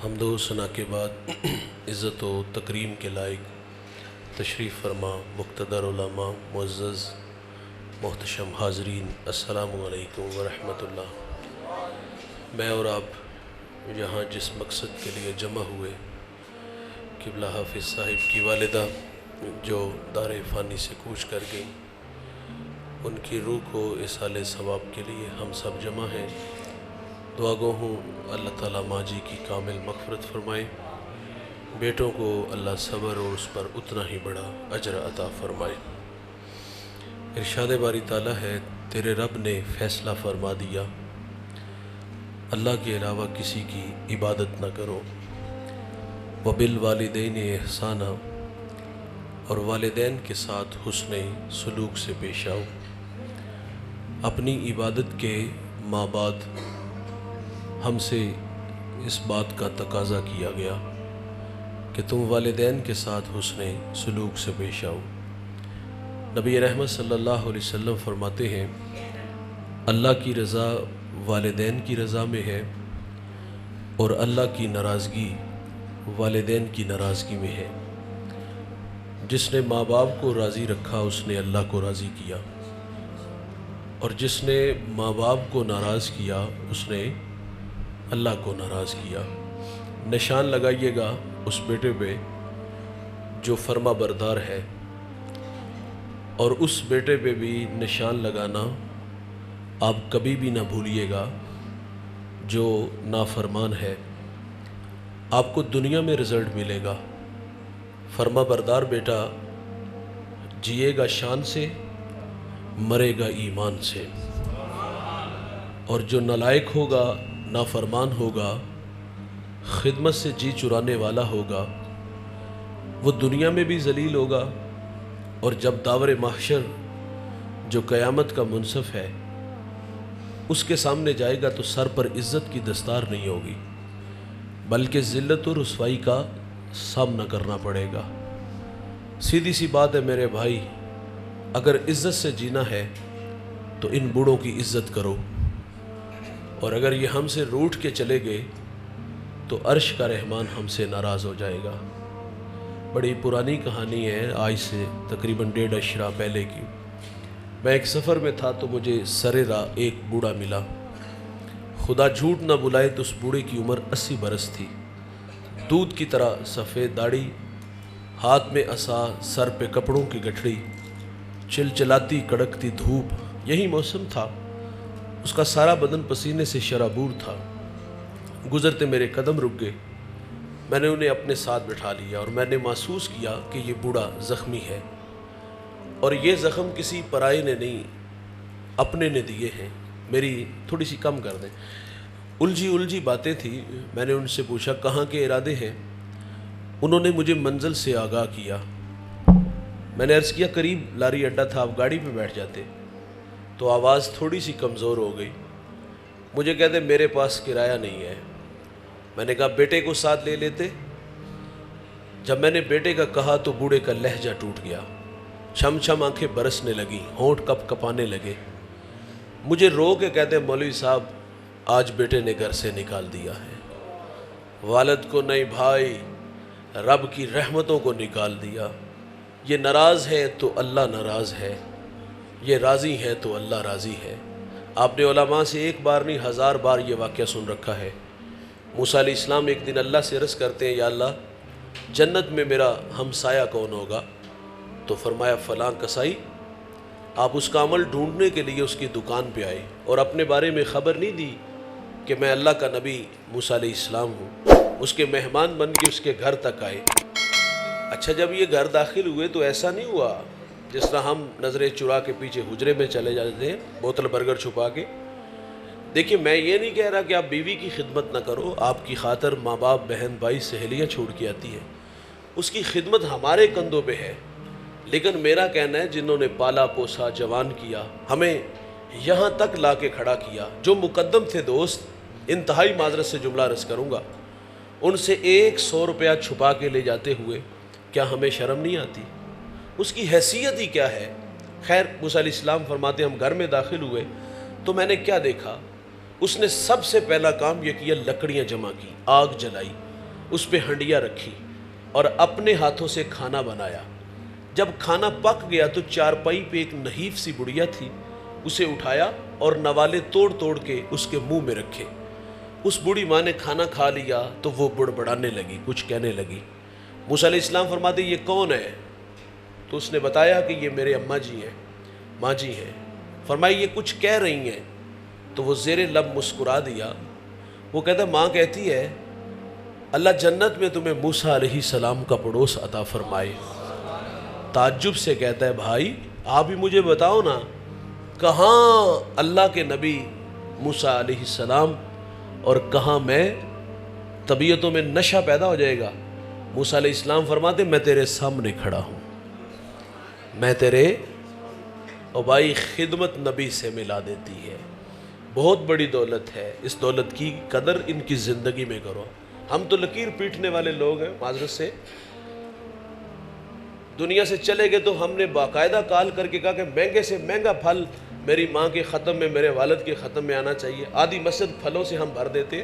حمد و ثنا کے بعد عزت و تکریم کے لائق تشریف فرما مقتدر علماء معزز محتشم حاضرین، السلام علیکم ورحمۃ اللہ۔ میں اور آپ یہاں جس مقصد کے لیے جمع ہوئے، قبلہ حافظ صاحب کی والدہ جو دار فانی سے کوچ کر گئی، ان کی روح کو اصالِ ثواب کے لیے ہم سب جمع ہیں۔ دعا گو ہوں اللہ تعالیٰ ماں جی کی کامل مغفرت فرمائے، بیٹوں کو اللہ صبر اور اس پر اتنا ہی بڑا اجر عطا فرمائے۔ ارشاد باری تعالیٰ ہے، تیرے رب نے فیصلہ فرما دیا، اللہ کے علاوہ کسی کی عبادت نہ کرو، وبالوالدین احسانا، اور والدین کے ساتھ حسن سلوک سے پیش آؤ۔ اپنی عبادت کے ماں بعد ہم سے اس بات کا تقاضا کیا گیا کہ تم والدین کے ساتھ حسن سلوک سے پیش آؤ۔ نبی رحمت صلی اللہ علیہ وسلم فرماتے ہیں، اللہ کی رضا والدین کی رضا میں ہے، اور اللہ کی ناراضگی والدین کی ناراضگی میں ہے۔ جس نے ماں باپ کو راضی رکھا اس نے اللہ کو راضی کیا، اور جس نے ماں باپ کو ناراض کیا اس نے اللہ کو ناراض کیا۔ نشان لگائیے گا اس بیٹے پہ جو فرما بردار ہے، اور اس بیٹے پہ بھی نشان لگانا آپ کبھی بھی نہ بھولیے گا جو نافرمان ہے۔ آپ کو دنیا میں رزلٹ ملے گا، فرما بردار بیٹا جیے گا شان سے، مرے گا ایمان سے، اور جو نالائق ہوگا، نافرمان ہوگا، خدمت سے جی چرانے والا ہوگا، وہ دنیا میں بھی ذلیل ہوگا، اور جب داور محشر جو قیامت کا منصف ہے اس کے سامنے جائے گا تو سر پر عزت کی دستار نہیں ہوگی، بلکہ ذلت و رسوائی کا سامنا کرنا پڑے گا۔ سیدھی سی بات ہے میرے بھائی، اگر عزت سے جینا ہے تو ان بوڑھوں کی عزت کرو، اور اگر یہ ہم سے روٹھ کے چلے گئے تو عرش کا رحمان ہم سے ناراض ہو جائے گا۔ بڑی پرانی کہانی ہے، آج سے تقریباً 1.5 اشرا پہلے کی۔ میں ایک سفر میں تھا تو مجھے سر راہ ایک بوڑھا ملا۔ خدا جھوٹ نہ بلائے تو اس بوڑھے کی عمر 80 برس تھی، دودھ کی طرح سفید داڑھی، ہاتھ میں عصا، سر پہ کپڑوں کی گٹھڑی، چلچلاتی کڑکتی دھوپ، یہی موسم تھا۔ اس کا سارا بدن پسینے سے شرابور تھا۔ گزرتے میرے قدم رک گئے، میں نے انہیں اپنے ساتھ بٹھا لیا، اور میں نے محسوس کیا کہ یہ بوڑھا زخمی ہے، اور یہ زخم کسی پرائے نے نہیں، اپنے نے دیے ہیں۔ میری تھوڑی سی کم کر دیں، الجھی باتیں تھیں۔ میں نے ان سے پوچھا کہاں کے ارادے ہیں؟ انہوں نے مجھے منزل سے آگاہ کیا۔ میں نے عرض کیا قریب لاری اڈا تھا، آپ گاڑی پہ بیٹھ جاتے۔ تو آواز تھوڑی سی کمزور ہو گئی، مجھے کہتے میرے پاس کرایہ نہیں ہے۔ میں نے کہا بیٹے کو ساتھ لے لیتے۔ جب میں نے بیٹے کا کہا تو بوڑھے کا لہجہ ٹوٹ گیا، چھم چھم آنکھیں برسنے لگیں، ہونٹ کپ کپانے لگے۔ مجھے رو کے کہتے مولوی صاحب آج بیٹے نے گھر سے نکال دیا ہے، والد کو نہیں بھائی، رب کی رحمتوں کو نکال دیا۔ یہ ناراض ہے تو اللہ ناراض ہے، یہ راضی ہے تو اللہ راضی ہے۔ آپ نے علماء سے ایک بار نہیں 1000 بار یہ واقعہ سن رکھا ہے۔ موسیٰ علیہ السلام ایک دن اللہ سے عرض کرتے ہیں، یا اللہ جنت میں میرا ہمسایہ کون ہوگا؟ تو فرمایا فلاں کسائی۔ آپ اس کا عمل ڈھونڈنے کے لیے اس کی دکان پہ آئے، اور اپنے بارے میں خبر نہیں دی کہ میں اللہ کا نبی موسیٰ علیہ السلام ہوں۔ اس کے مہمان بن کے اس کے گھر تک آئے۔ اچھا جب یہ گھر داخل ہوئے تو ایسا نہیں ہوا جس طرح ہم نظریں چرا کے پیچھے حجرے میں چلے جاتے ہیں بوتل برگر چھپا کے۔ دیکھیں میں یہ نہیں کہہ رہا کہ آپ بیوی کی خدمت نہ کرو، آپ کی خاطر ماں باپ بہن بھائی سہیلیاں چھوڑ کے آتی ہیں، اس کی خدمت ہمارے کندھوں پہ ہے۔ لیکن میرا کہنا ہے جنہوں نے پالا پوسا، جوان کیا، ہمیں یہاں تک لا کے کھڑا کیا، جو مقدم تھے دوست، انتہائی معذرت سے جملہ عرض کروں گا، ان سے 100 روپیہ چھپا کے لے جاتے ہوئے کیا ہمیں شرم نہیں آتی؟ اس کی حیثیت ہی کیا ہے؟ خیر موسیٰ علیہ السلام فرماتے ہم گھر میں داخل ہوئے تو میں نے کیا دیکھا؟ اس نے سب سے پہلا کام یہ کیا، لکڑیاں جمع کی، آگ جلائی، اس پہ ہنڈیا رکھی اور اپنے ہاتھوں سے کھانا بنایا۔ جب کھانا پک گیا تو چارپائی پہ ایک نحیف سی بڑیا تھی، اسے اٹھایا اور نوالے توڑ توڑ کے اس کے منہ میں رکھے۔ اس بوڑھی ماں نے کھانا کھا لیا تو وہ بڑبڑانے لگی، کچھ کہنے لگی۔ موسیٰ علیہ السلام فرماتے یہ کون ہے؟ تو اس نے بتایا کہ یہ میرے اماں جی ہیں، ماں جی ہیں۔ فرمایا یہ کچھ کہہ رہی ہیں؟ تو وہ زیر لب مسکرا دیا۔ وہ کہتا ماں کہتی ہے اللہ جنت میں تمہیں موسیٰ علیہ السلام کا پڑوس عطا فرمائے۔ تعجب سے کہتا ہے بھائی آپ ہی مجھے بتاؤ نا، کہاں اللہ کے نبی موسیٰ علیہ السلام اور کہاں میں؟ طبیعتوں میں نشہ پیدا ہو جائے گا۔ موسیٰ علیہ السلام فرماتے میں تیرے سامنے کھڑا ہوں، میں تیرے، اور بھائی خدمت نبی سے ملا دیتی ہے، بہت بڑی دولت ہے۔ اس دولت کی قدر ان کی زندگی میں کرو۔ ہم تو لکیر پیٹنے والے لوگ ہیں، معذرت سے دنیا سے چلے گئے تو ہم نے باقاعدہ کال کر کے کہا کہ مہنگے سے مہنگا پھل میری ماں کے ختم میں، میرے والد کے ختم میں آنا چاہیے۔ آدھی مسجد پھلوں سے ہم بھر دیتے۔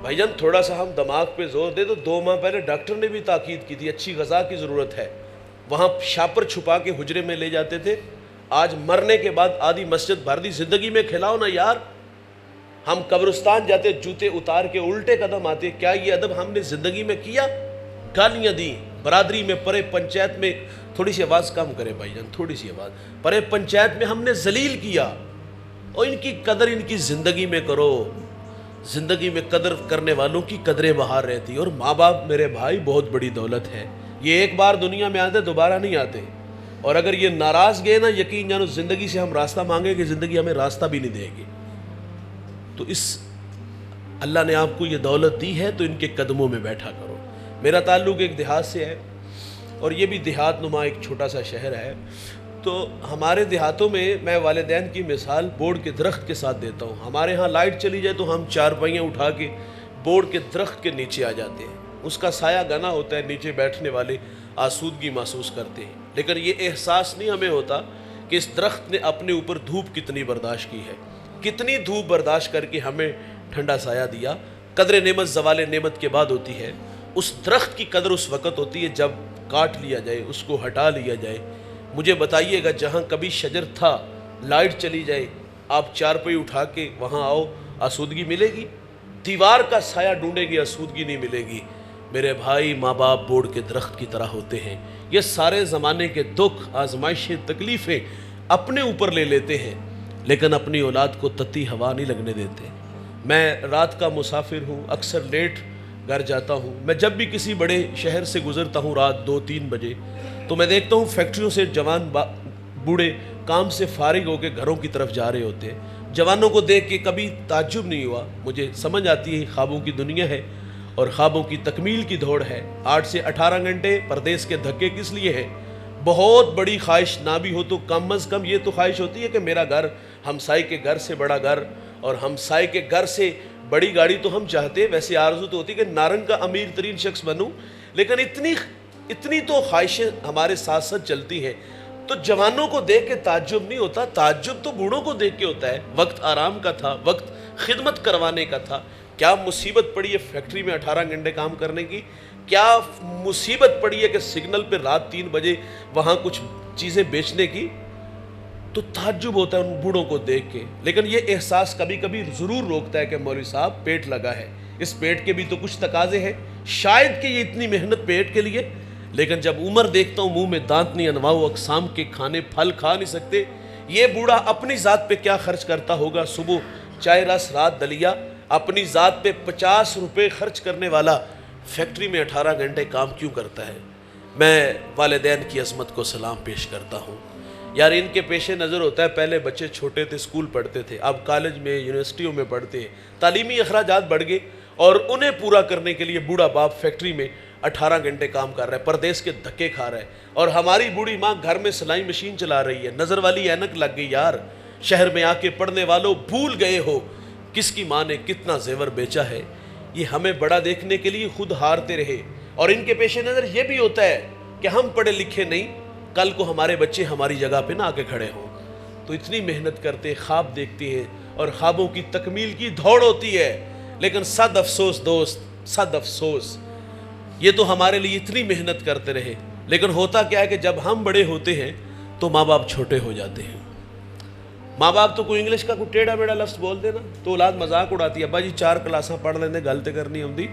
بھائی جان تھوڑا سا ہم دماغ پہ زور دے تو 2 ماہ پہلے ڈاکٹر نے بھی تاکید کی تھی اچھی غذا کی ضرورت ہے، وہاں شاپر چھپا کے حجرے میں لے جاتے تھے۔ آج مرنے کے بعد آدھی مسجد بھر دی، زندگی میں کھلاؤ نا یار۔ ہم قبرستان جاتے جوتے اتار کے الٹے قدم آتے، کیا یہ ادب ہم نے زندگی میں کیا؟ گالیاں دی، برادری میں پرے پنچایت میں، تھوڑی سی آواز کم کرے بھائی جان، تھوڑی سی آواز، پرے پنچایت میں ہم نے ذلیل کیا۔ اور ان کی قدر ان کی زندگی میں کرو، زندگی میں قدر کرنے والوں کی قدریں بہار رہتی۔ اور ماں باپ میرے بھائی بہت بڑی دولت ہے، یہ ایک بار دنیا میں آتے دوبارہ نہیں آتے، اور اگر یہ ناراض گئے نا یقین جانو زندگی سے ہم راستہ مانگے کہ زندگی ہمیں راستہ بھی نہیں دے گی۔ تو اس اللہ نے آپ کو یہ دولت دی ہے تو ان کے قدموں میں بیٹھا کرو۔ میرا تعلق ایک دیہات سے ہے اور یہ بھی دیہات نما ایک چھوٹا سا شہر ہے، تو ہمارے دیہاتوں میں میں والدین کی مثال بورڈ کے درخت کے ساتھ دیتا ہوں۔ ہمارے ہاں لائٹ چلی جائے تو ہم چارپائیاں اٹھا کے بورڈ کے درخت کے نیچے آ جاتے ہیں، اس کا سایہ گنا ہوتا ہے، نیچے بیٹھنے والے آسودگی محسوس کرتے ہیں، لیکن یہ احساس نہیں ہمیں ہوتا کہ اس درخت نے اپنے اوپر دھوپ کتنی برداشت کی ہے، کتنی دھوپ برداشت کر کے ہمیں ٹھنڈا سایہ دیا۔ قدر نعمت زوال نعمت کے بعد ہوتی ہے، اس درخت کی قدر اس وقت ہوتی ہے جب کاٹ لیا جائے، اس کو ہٹا لیا جائے۔ مجھے بتائیے گا جہاں کبھی شجر تھا لائٹ چلی جائے آپ چارپائی اٹھا کے وہاں آؤ، آسودگی ملے گی؟ دیوار کا سایہ ڈھونڈے گی، آسودگی نہیں ملے گی۔ میرے بھائی ماں باپ بورڈ کے درخت کی طرح ہوتے ہیں، یہ سارے زمانے کے دکھ آزمائشیں تکلیفیں اپنے اوپر لے لیتے ہیں لیکن اپنی اولاد کو تتی ہوا نہیں لگنے دیتے۔ میں رات کا مسافر ہوں، اکثر لیٹ گھر جاتا ہوں۔ میں جب بھی کسی بڑے شہر سے گزرتا ہوں رات 2-3 بجے تو میں دیکھتا ہوں فیکٹریوں سے جوان بوڑھے کام سے فارغ ہو کے گھروں کی طرف جا رہے ہوتے ہیں۔ جوانوں کو دیکھ کے کبھی تعجب نہیں ہوا، مجھے سمجھ آتی ہے خوابوں کی دنیا ہے اور خوابوں کی تکمیل کی دوڑ ہے۔ 8 سے 18 گھنٹے پردیس کے دھکے کس لیے ہیں؟ بہت بڑی خواہش نہ بھی ہو تو کم از کم یہ تو خواہش ہوتی ہے کہ میرا گھر ہمسائے کے گھر سے بڑا گھر اور ہمسائے کے گھر سے بڑی گاڑی تو ہم چاہتے ہیں، ویسے آرزو تو ہوتی ہے کہ نارنگ کا امیر ترین شخص بنوں، لیکن اتنی تو خواہشیں ہمارے ساتھ ساتھ چلتی ہیں۔ تو جوانوں کو دیکھ کے تعجب نہیں ہوتا، تعجب تو بوڑھوں کو دیکھ کے ہوتا ہے۔ وقت آرام کا تھا، وقت خدمت کروانے کا تھا، کیا مصیبت پڑی ہے فیکٹری میں 18 گھنٹے کام کرنے کی، کیا مصیبت پڑی ہے کہ سگنل پہ رات 3 بجے وہاں کچھ چیزیں بیچنے کی۔ تو تعجب ہوتا ہے ان بوڑھوں کو دیکھ کے، لیکن یہ احساس کبھی کبھی ضرور روکتا ہے کہ مولوی صاحب پیٹ لگا ہے، اس پیٹ کے بھی تو کچھ تقاضے ہیں، شاید کہ یہ اتنی محنت پیٹ کے لیے، لیکن جب عمر دیکھتا ہوں منہ میں دانت نہیں، انواع و اقسام کے کھانے پھل کھا نہیں سکتے، یہ بوڑھا اپنی ذات پہ کیا خرچ کرتا ہوگا؟ صبح چائے رس رات دلیا، اپنی ذات پہ 50 روپے خرچ کرنے والا فیکٹری میں 18 گھنٹے کام کیوں کرتا ہے؟ میں والدین کی عظمت کو سلام پیش کرتا ہوں یار، ان کے پیش نظر ہوتا ہے پہلے بچے چھوٹے تھے اسکول پڑھتے تھے، اب کالج میں یونیورسٹیوں میں پڑھتے ہیں، تعلیمی اخراجات بڑھ گئے اور انہیں پورا کرنے کے لیے بوڑھا باپ فیکٹری میں 18 گھنٹے کام کر رہا ہے، پردیس کے دھکے کھا رہا ہے، اور ہماری بوڑھی ماں گھر میں سلائی مشین چلا رہی ہے، نظر والی اینک لگ گئی۔ یار شہر میں آ کے پڑھنے والوں بھول گئے ہو کس کی ماں نے کتنا زیور بیچا ہے۔ یہ ہمیں بڑا دیکھنے کے لیے خود ہارتے رہے، اور ان کے پیش نظر یہ بھی ہوتا ہے کہ ہم پڑھے لکھے نہیں، کل کو ہمارے بچے ہماری جگہ پہ نہ آ کے کھڑے ہوں۔ تو اتنی محنت کرتے، خواب دیکھتے ہیں اور خوابوں کی تکمیل کی دوڑ ہوتی ہے، لیکن صد افسوس دوست، صد افسوس، یہ تو ہمارے لیے اتنی محنت کرتے رہے، لیکن ہوتا کیا ہے کہ جب ہم بڑے ہوتے ہیں تو ماں باپ چھوٹے ہو جاتے ہیں۔ ماں باپ تو کوئی انگلش کا کوئی ٹیڑھا میڑھا لفظ بول دے نا تو اولاد مذاق اڑاتی ہے، ابا جی 4 کلاساں پڑھ لیندے غلط کرنی ہوندی،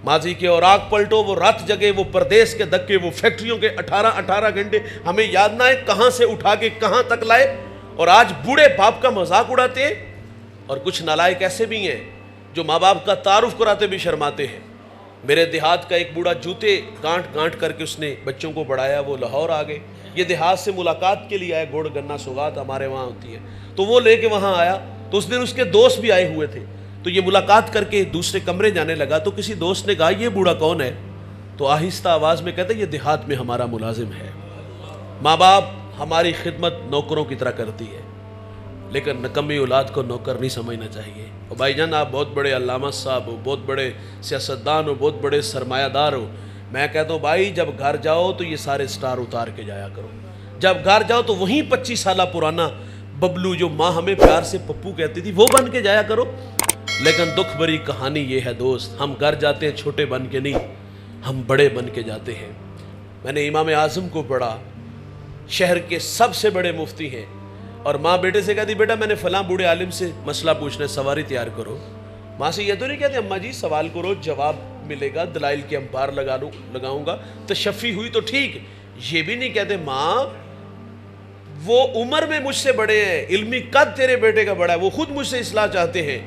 ماضی کے اوراق پلٹو، وہ رات جگے، وہ پردیس کے دکے، وہ فیکٹریوں کے 18 گھنٹے، ہمیں یاد نہ ہے کہاں سے اٹھا کے کہاں تک لائے، اور آج بوڑھے باپ کا مذاق اڑاتے ہیں۔ اور کچھ نالائق ایسے بھی ہیں جو ماں باپ کا تعارف کراتے بھی شرماتے ہیں۔ میرے دیہات کا ایک بوڑھا جوتے گانٹ گانٹ کر کے اس نے بچوں کو بڑھایا، وہ لاہور آ گئے، یہ دیہات سے ملاقات کے لیے آئے، گڑ گنا سوغات ہمارے وہاں ہوتی ہے، تو وہ لے کے وہاں آیا، تو اس دن اس کے دوست بھی آئے ہوئے تھے، تو یہ ملاقات کر کے دوسرے کمرے جانے لگا، تو کسی دوست نے کہا یہ بوڑھا کون ہے؟ تو آہستہ آواز میں کہتے یہ دیہات میں ہمارا ملازم ہے۔ ماں باپ ہماری خدمت نوکروں کی طرح کرتی ہے، لیکن نکمی اولاد کو نوکر نہیں سمجھنا چاہیے۔ اور بھائی جان آپ بہت بڑے علامہ صاحب ہو، بہت بڑے سیاستدان ہو، بہت بڑے سرمایہ دار ہو، میں کہتا ہوں بھائی جب گھر جاؤ تو یہ سارے سٹار اتار کے جایا کرو، جب گھر جاؤ تو وہیں 25 سالہ پرانا ببلو جو ماں ہمیں پیار سے پپو کہتی تھی وہ بن کے جایا کرو۔ لیکن دکھ بھری کہانی یہ ہے دوست، ہم گھر جاتے ہیں چھوٹے بن کے نہیں، ہم بڑے بن کے جاتے ہیں۔ میں نے امام اعظم کو پڑھا، شہر کے سب سے بڑے مفتی ہیں، اور ماں بیٹے سے کہتی بیٹا میں نے فلاں بوڑھے عالم سے مسئلہ پوچھنا ہے، سواری تیار کرو۔ ماں سے یہ تو نہیں کہتے اماں جی سوال کرو جواب ملے گا، دلائل کے امپار لگاؤں گا، تشفی ہوئی تو ٹھیک۔ یہ بھی نہیں کہتے ماں وہ عمر میں مجھ سے بڑے ہیں، علمی قد تیرے بیٹے کا بڑا ہے، وہ خود مجھ سے اصلاح چاہتے ہیں۔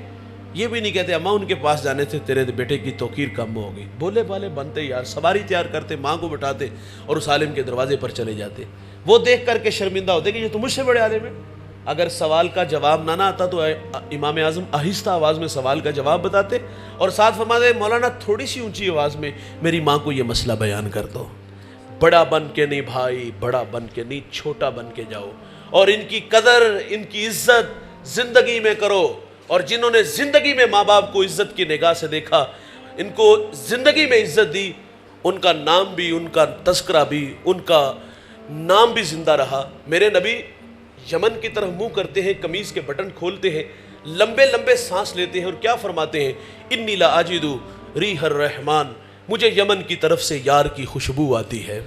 یہ بھی نہیں کہتے اماں ان کے پاس جانے سے تیرے بیٹے کی توقیر کم ہوگی۔ بولے بالے بنتے یار، سواری تیار کرتے، ماں کو بٹھاتے اور اس عالم کے دروازے پر چلے جاتے، وہ دیکھ کر کے شرمندہ ہوتے کہ یہ تو مجھ سے بڑے عالم ہیں۔ اگر سوال کا جواب نہ آتا تو امام اعظم آہستہ آواز میں سوال کا جواب بتاتے اور ساتھ فرماتے مولانا تھوڑی سی اونچی آواز میں میری ماں کو یہ مسئلہ بیان کر دو۔ بڑا بن کے نہیں بھائی، بڑا بن کے نہیں، چھوٹا بن کے جاؤ، اور ان کی قدر، ان کی عزت زندگی میں کرو۔ اور جنہوں نے زندگی میں ماں باپ کو عزت کی نگاہ سے دیکھا، ان کو زندگی میں عزت دی، ان کا نام بھی، ان کا تذکرہ بھی، ان کا نام بھی زندہ رہا۔ میرے نبی یمن کی طرف منہ کرتے ہیں، قمیص کے بٹن کھولتے ہیں، لمبے لمبے سانس لیتے ہیں اور کیا فرماتے ہیں؟ انی لا اجد ریح الرحمن، مجھے یمن کی طرف سے یار کی خوشبو آتی ہے۔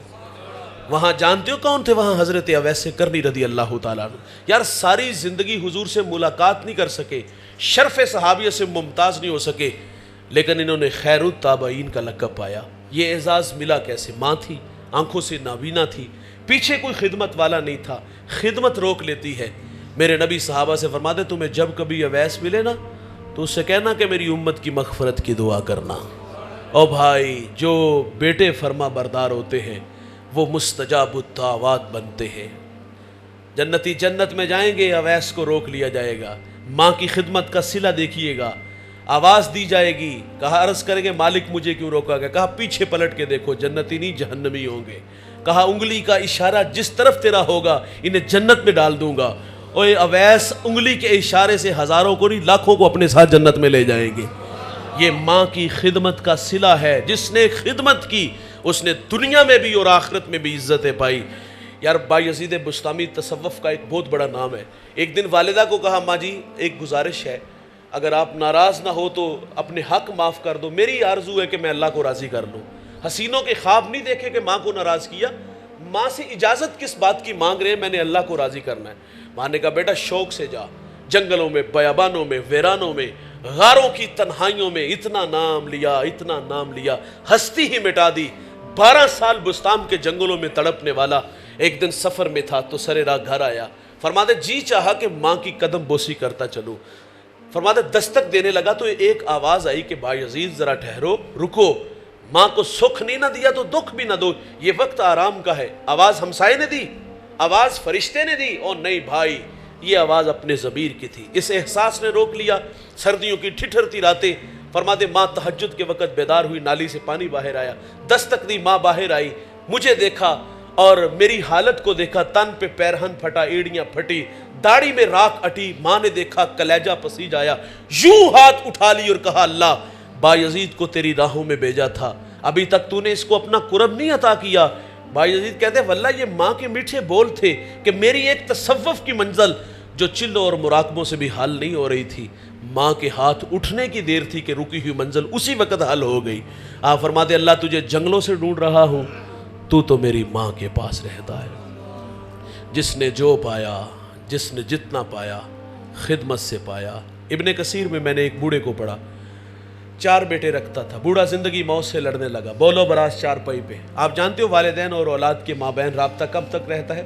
وہاں جانتے ہو کون تھے؟ وہاں حضرت اویس کرنی رضی اللہ تعالیٰ عنہ۔ یار ساری زندگی حضور سے ملاقات نہیں کر سکے، شرف صحابیہ سے ممتاز نہیں ہو سکے، لیکن انہوں نے خیر التابعین کا لقب پایا۔ یہ اعزاز ملا کیسے؟ ماں تھی، آنکھوں سے نابینا تھی، پیچھے کوئی خدمت والا نہیں تھا، خدمت روک لیتی ہے۔ میرے نبی صحابہ سے فرماتے تمہیں جب کبھی اویس ملے نا تو اس سے کہنا کہ میری امت کی مغفرت کی دعا کرنا۔ او بھائی جو بیٹے فرما بردار ہوتے ہیں وہ مستجاب الدعوات بنتے ہیں۔ جنتی جنت میں جائیں گے، اویس کو روک لیا جائے گا، ماں کی خدمت کا صلہ دیکھیے گا، آواز دی جائے گی، کہا عرض کریں گے مالک مجھے کیوں روکا گیا؟ کہا پیچھے پلٹ کے دیکھو، جنتی نہیں جہنمی ہوں گے۔ کہا انگلی کا اشارہ جس طرف تیرا ہوگا انہیں جنت میں ڈال دوں گا۔ اوے اویس انگلی کے اشارے سے ہزاروں کو نہیں لاکھوں کو اپنے ساتھ جنت میں لے جائیں گے۔ یہ ماں کی خدمت کا صلہ ہے، جس نے خدمت کی اس نے دنیا میں بھی اور آخرت میں بھی عزتیں پائی۔ یار بایزید بسطامی تصوف کا ایک بہت بڑا نام ہے۔ ایک دن والدہ کو کہا ماں جی ایک گزارش ہے، اگر آپ ناراض نہ ہو تو اپنے حق معاف کر دو، میری آرزو ہے کہ میں اللہ کو راضی کر لوں۔ حسینوں کے خواب نہیں دیکھے کہ ماں کو ناراض کیا، ماں سے اجازت کس بات کی مانگ رہے ہیں؟ میں نے اللہ کو راضی کرنا ہے۔ ماں نے کہا بیٹا شوق سے جا، جنگلوں میں، بیابانوں میں، ویرانوں میں، غاروں کی تنہائیوں میں اتنا نام لیا، اتنا نام لیا، ہستی ہی مٹا دی۔ 12 سال بستان کے جنگلوں میں تڑپنے والا ایک دن سفر میں تھا تو سرے راہ گھر آیا، فرماتے جی چاہا کہ ماں کی قدم بوسی کرتا چلوں، فرماتے دستک دینے لگا تو ایک آواز آئی کہ بایزید ذرا ٹھہرو، رکو، ماں کو سکھ نہیں نہ دیا تو دکھ بھی نہ دو، یہ وقت آرام کا ہے۔ آواز ہمسائے نے دی، آواز فرشتے نے دی، اور نہیں بھائی یہ آواز اپنے ضمیر کی تھی۔ اس احساس نے روک لیا۔ سردیوں کی ٹھٹھرتی راتیں، فرماتے ماں تہجد کے وقت بیدار ہوئی، نالی سے پانی باہر آیا، دستک دی، ماں باہر آئی، مجھے دیکھا اور میری حالت کو دیکھا، تن پہ پیرہن پھٹا، ایڑیاں پھٹی، داڑھی میں راکھ اٹی، ماں نے دیکھا کلیجہ پسیج آیا، یوں ہاتھ اٹھا لی اور کہا اللہ بایزید کو تیری راہوں میں بھیجا تھا، ابھی تک تو نے اس کو اپنا قرب نہیں عطا کیا۔ بایزید کہتے ہیں واللہ یہ ماں کے میٹھے بول تھے کہ میری ایک تصوف کی منزل جو چلوں اور مراقبوں سے بھی حل نہیں ہو رہی تھی، ماں کے ہاتھ اٹھنے کی دیر تھی کہ رکی ہوئی منزل اسی وقت حل ہو گئی۔ آپ فرماتے اللہ تجھے جنگلوں سے ڈھونڈ رہا ہوں، تو میری ماں کے پاس رہتا ہے۔ جس نے جو پایا، جس نے جتنا پایا خدمت سے پایا۔ ابن کثیر میں نے ایک بوڑھے کو پڑھا، 4 بیٹے رکھتا تھا، بوڑھا زندگی موت سے لڑنے لگا، بولو براز چارپائی پہ۔ آپ جانتے ہو والدین اور اولاد کے مابین رابطہ کب تک رہتا ہے؟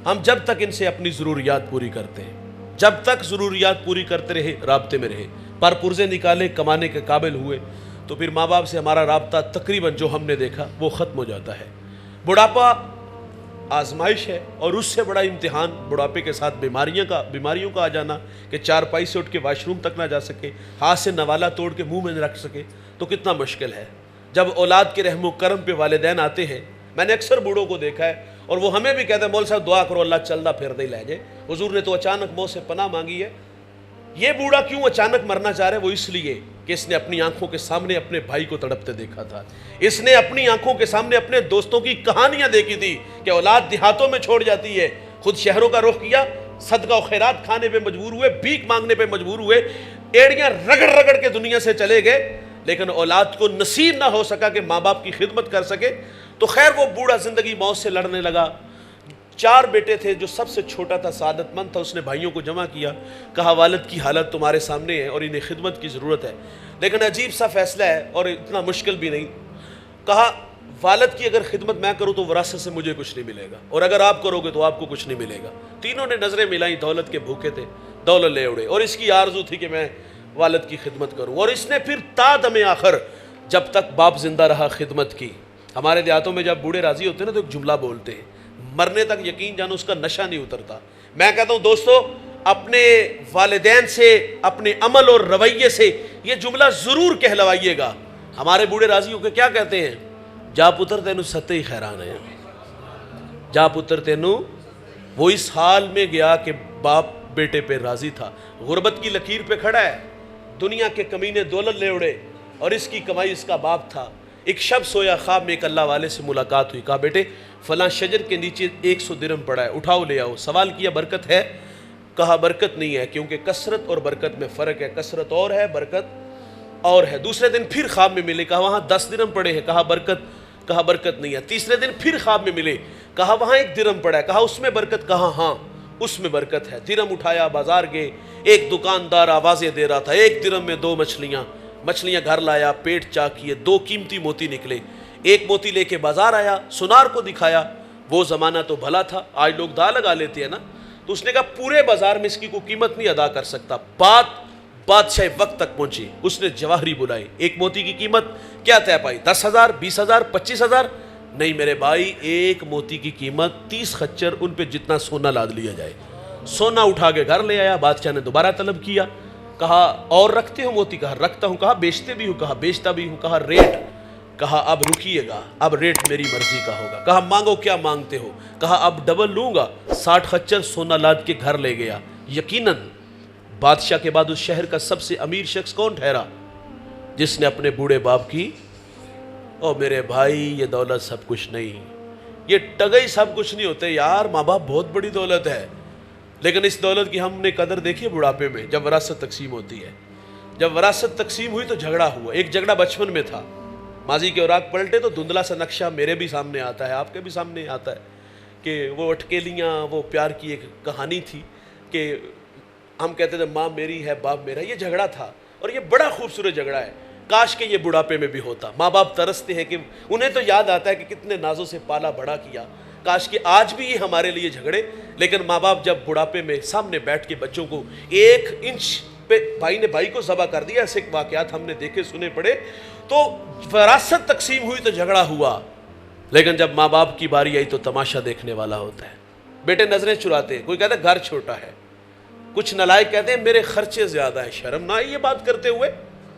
ہم جب تک ان سے اپنی ضروریات پوری کرتے ہیں، جب تک ضروریات پوری کرتے رہے، رابطے میں رہے، پر پرزے نکالے، کمانے کے قابل ہوئے، تو پھر ماں باپ سے ہمارا رابطہ تقریباً جو ہم نے دیکھا وہ ختم ہو جاتا ہے۔ بڑھاپا آزمائش ہے، اور اس سے بڑا امتحان بڑھاپے کے ساتھ بیماریوں کا آ جانا کہ چارپائی سے اٹھ کے واش روم تک نہ جا سکے، ہاتھ سے نوالا توڑ کے منہ میں نہ رکھ سکے، تو کتنا مشکل ہے۔ جب اولاد کے رحم و کرم پہ والدین آتے ہیں، میں نے اکثر بوڑھوں کو دیکھا ہے، اور وہ ہمیں بھی کہتے ہیں مول صاحب دعا کرو اللہ چلدا پھردا ہی لے جائے، حضور نے تو اچانک موت سے پناہ مانگی ہے۔ یہ بوڑھا کیوں اچانک مرنا چاہ رہے؟ وہ اس لیے کہ اس نے اپنی آنکھوں کے سامنے اپنے بھائی کو تڑپتے دیکھا تھا، اس نے اپنی آنکھوں کے سامنے اپنے دوستوں کی کہانیاں دیکھی تھی کہ اولاد دیہاتوں میں چھوڑ جاتی ہے، خود شہروں کا رخ کیا، صدقہ و خیرات کھانے پہ مجبور ہوئے، بھیک مانگنے پہ مجبور ہوئے، ایڑیاں رگڑ رگڑ کے دنیا سے چلے گئے، لیکن اولاد کو نصیب نہ ہو سکا کہ ماں باپ کی خدمت کر سکے۔ تو خیر وہ بوڑھا زندگی موت سے لڑنے لگا۔ 4 بیٹے تھے، جو سب سے چھوٹا تھا سعادت مند تھا، اس نے بھائیوں کو جمع کیا، کہا والد کی حالت تمہارے سامنے ہے اور انہیں خدمت کی ضرورت ہے، لیکن عجیب سا فیصلہ ہے اور اتنا مشکل بھی نہیں۔ کہا والد کی اگر خدمت میں کروں تو وراثت سے مجھے کچھ نہیں ملے گا، اور اگر آپ کرو گے تو آپ کو کچھ نہیں ملے گا۔ تینوں نے نظریں ملائیں، دولت کے بھوکے تھے، دولت لے اڑے، اور اس کی آرزو تھی کہ میں والد کی خدمت کروں، اور اس نے پھر تا دم آخر جب تک باپ زندہ رہا خدمت کی۔ ہمارے دیہاتوں میں جب بوڑھے راضی ہوتے ہیں نا تو ایک جملہ بولتے ہیں، مرنے تک یقین جانو اس کا نشہ نہیں اترتا۔ میں کہتا ہوں دوستو، اپنے والدین سے، اپنے عمل اور رویے سے یہ جملہ ضرور کہلوائیے گا۔ ہمارے بوڑھے راضی ہو کے کیا کہتے ہیں؟ جا پتر تینو ستے ہی خیران ہے، جا پتر تینو۔ وہ اس حال میں گیا کہ باپ بیٹے پہ راضی تھا، غربت کی لکیر پہ کھڑا ہے، دنیا کے کمینے دولت لے اڑے، اور اس کی کمائی اس کا باپ تھا۔ ایک شب سویا، خواب میں ایک اللہ والے سے ملاقات ہوئی، کہا بیٹے فلاں شجر کے نیچے 100 درہم پڑا ہے، اٹھاؤ لے آؤ۔ سوال کیا برکت ہے؟ کہا برکت نہیں ہے، کیونکہ کثرت اور برکت میں فرق ہے، کثرت اور ہے، برکت اور ہے۔ دوسرے دن پھر خواب میں ملے، کہا وہاں 10 درہم پڑے ہیں، کہا برکت نہیں ہے۔ تیسرے دن پھر خواب میں ملے، کہا وہاں 1 درہم پڑا ہے، کہا اس میں برکت، کہا ہاں اس میں برکت ہے۔ درہم اٹھایا، بازار گئے، ایک دکاندار آوازیں دے رہا تھا، 1 درہم میں 2 مچھلیاں گھر لایا، پیٹ چاک کیے، 2 قیمتی موتی نکلے، 1 موتی لے کے بازار آیا، سنار کو دکھایا۔ وہ زمانہ تو بھلا تھا، آج لوگ دا لگا لیتے ہیں نا، تو اس نے کہا پورے بازار میں اس کی کوئی قیمت نہیں ادا کر سکتا۔ بادشاہ وقت تک پہنچی، اس نے جواہری بلائے، 1 موتی کی قیمت کیا طے پائی؟ 10,000، 20,000، 25,000؟ نہیں میرے بھائی، 1 موتی کی قیمت 30 خچر، ان پہ جتنا سونا لاد لیا جائے۔ سونا اٹھا کے گھر لے آیا، بادشاہ نے دوبارہ طلب کیا، کہا اور رکھتے ہو موتی؟ کہا رکھتا ہوں۔ کہا بیچتے بھی ہوں؟ کہا بیچتا بھی ہوں۔ کہا ریٹ؟ کہا اب رکیے گا، اب ریٹ میری مرضی کا ہوگا۔ کہا مانگو، کیا مانگتے ہو؟ کہا اب ڈبل لوں گا۔ 60 خچر سونا لاد کے گھر لے گیا۔ یقیناً بادشاہ کے بعد اس شہر کا سب سے امیر شخص کون ٹھہرا؟ جس نے اپنے بوڑھے باپ کی، او میرے بھائی یہ دولت سب کچھ نہیں، یہ ٹگئی سب کچھ نہیں ہوتے یار، ماں باپ بہت بڑی دولت ہے، لیکن اس دولت کی ہم نے قدر دیکھی بڑھاپے میں جب وراثت تقسیم ہوتی ہے۔ جب وراثت تقسیم ہوئی تو جھگڑا ہوا۔ ایک جھگڑا بچپن میں تھا، ماضی کے اوراق پلٹے تو دھندلا سا نقشہ میرے بھی سامنے آتا ہے، آپ کے بھی سامنے آتا ہے، کہ وہ اٹکیلیاں، وہ پیار کی ایک کہانی تھی کہ ہم کہتے تھے ماں میری ہے باپ میرا، یہ جھگڑا تھا، اور یہ بڑا خوبصورت جھگڑا ہے۔ کاش کہ یہ بڑھاپے میں بھی ہوتا۔ ماں باپ ترستے ہیں کہ انہیں تو یاد آتا ہے کہ کتنے نازوں سے پالا بڑا کیا، کاش کہ آج بھی یہ ہمارے لیے جھگڑے، لیکن ماں باپ جب بڑھاپے میں سامنے بیٹھ کے بچوں کو 1 انچ پہ، بھائی نے بھائی کو ذبح کر دیا، ایسے واقعات ہم نے دیکھے سنے پڑے، تو وراثت تقسیم ہوئی تو جھگڑا ہوا، لیکن جب ماں باپ کی باری آئی تو تماشا دیکھنے والا ہوتا ہے۔ بیٹے نظریں چراتے ہیں، کوئی کہتا ہے گھر چھوٹا ہے، کچھ نالائق کہتے ہیں میرے خرچے زیادہ ہیں۔ شرم نہ آئی یہ بات کرتے ہوئے؟